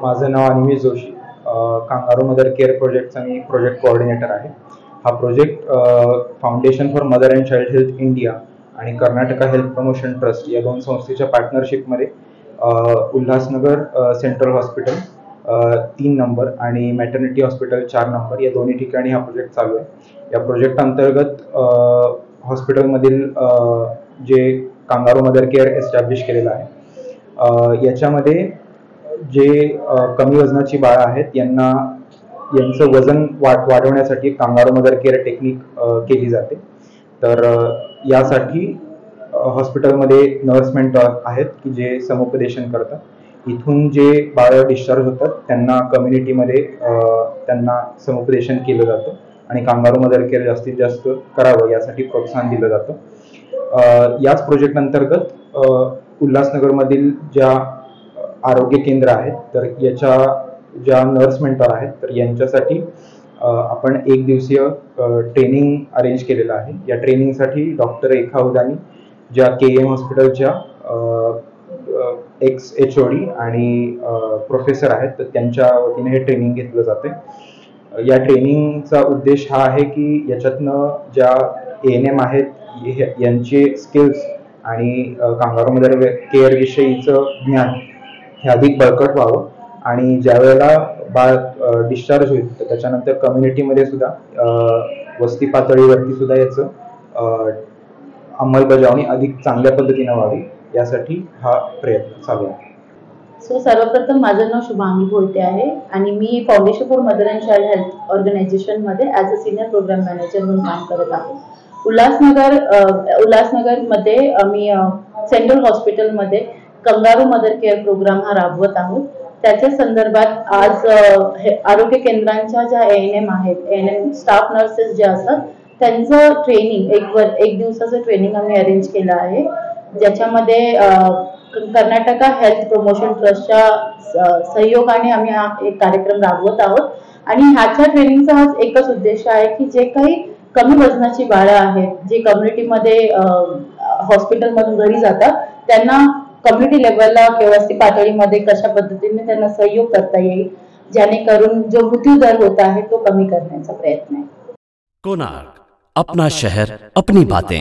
माझं नाव Animesh Joshi. Kangaroo mother care प्रोजेक्टचा मी प्रोजेक्ट कोऑर्डिनेटर आहे. हा project foundation for mother and child health India आणि कर्नाटका हेल्थ प्रमोशन ट्रस्ट या दोन संस्थेच्या पार्टनरशिपमध्ये उल्हासनगर सेंट्रल हॉस्पिटल 3 नंबर आणि मॅटर्निटी हॉस्पिटल 4 नंबर या दोन्ही ठिकाणी हा प्रोजेक्ट चालू आहे. या प्रोजेक्ट अंतर्गत हॉस्पिटलमधील जे कांगारू मदर केअर एस्टॅब्लिश केलेलं आहे, याच्यामध्ये जे कमी वजनाची बाळं आहेत यांचं वजन वाढवण्यासाठी कांगारू मदर केअर टेक्निक केली जाते. तर यासाठी हॉस्पिटलमध्ये नर्स मेंटॉर आहेत की जे समुपदेशन करतात. इथून जे बाळं डिस्चार्ज होतात त्यांना कम्युनिटीमध्ये त्यांना समुपदेशन केलं जातं आणि कांगारू मदर केअर जास्तीत जास्त करावं यासाठी प्रोत्साहन दिलं जातं. याच प्रोजेक्ट अंतर्गत उल्हासनगरमधील ज्या आरोग्य केंद्र आहेत तर याच्या ज्या नर्स मेंटॉर आहेत तर यांच्यासाठी आपण 1 दिवसीय ट्रेनिंग अरेंज केलेलं आहे. या ट्रेनिंगसाठी डॉक्टर रेखा उदानी ज्या KM हॉस्पिटलच्या एक्स HOD आणि प्रोफेसर आहेत तर त्यांच्या वतीने हे ट्रेनिंग घेतलं जाते. या ट्रेनिंगचा उद्देश हा आहे की याच्यातनं ज्या ANM आहेत यांचे स्किल्स आणि कांगारू मदर केअर विषयीचं ज्ञान हे अधिक बळकट व्हावं आणि ज्या वेळेला बाळ डिस्चार्ज होईल तर त्याच्यानंतर कम्युनिटीमध्ये सुद्धा वस्ती पातळीवरती सुद्धा याचं अंमलबजावणी अधिक चांगल्या पद्धतीने व्हावी यासाठी हा प्रयत्न चालू आहे. सर्वप्रथम माझं नाव शुभांगी भोईटे आहे आणि मी foundation for mother and child health ऑर्गनायझेशनमध्ये as a senior programme manager म्हणून काम करत आहे. उल्हासनगरमध्ये आम्ही सेंट्रल हॉस्पिटलमध्ये कंगारू मदर केअर प्रोग्राम हा राबवत आहोत. त्याच्या संदर्भात आज आरोग्य केंद्रांच्या ज्या ANM आहेत, ANM स्टाफ नर्सेस ज्या असतात त्यांचं ट्रेनिंग एक दिवसाचं ट्रेनिंग आम्ही अरेंज केलं आहे, ज्याच्यामध्ये कर्नाटका हेल्थ प्रमोशन ट्रस्टच्या सहयोगाने आम्ही हा एक कार्यक्रम राबवत आहोत. आणि ह्याच्या ट्रेनिंगचा हा एकच उद्देश आहे की जे काही कमी वजनाची बाळं आहेत जे कम्युनिटीमध्ये हॉस्पिटलमधून घरी जातात त्यांना कम्युनिटी लेवलला किंवा वस्ती पातळीमध्ये कशा पद्धतीने त्यांना सहयोग करता येईल, जेणेकरून जो मृत्यू दर होत आहे तो कमी करण्याचा प्रयत्न आहे. कोणार्क, अपना शहर अपनी बातें.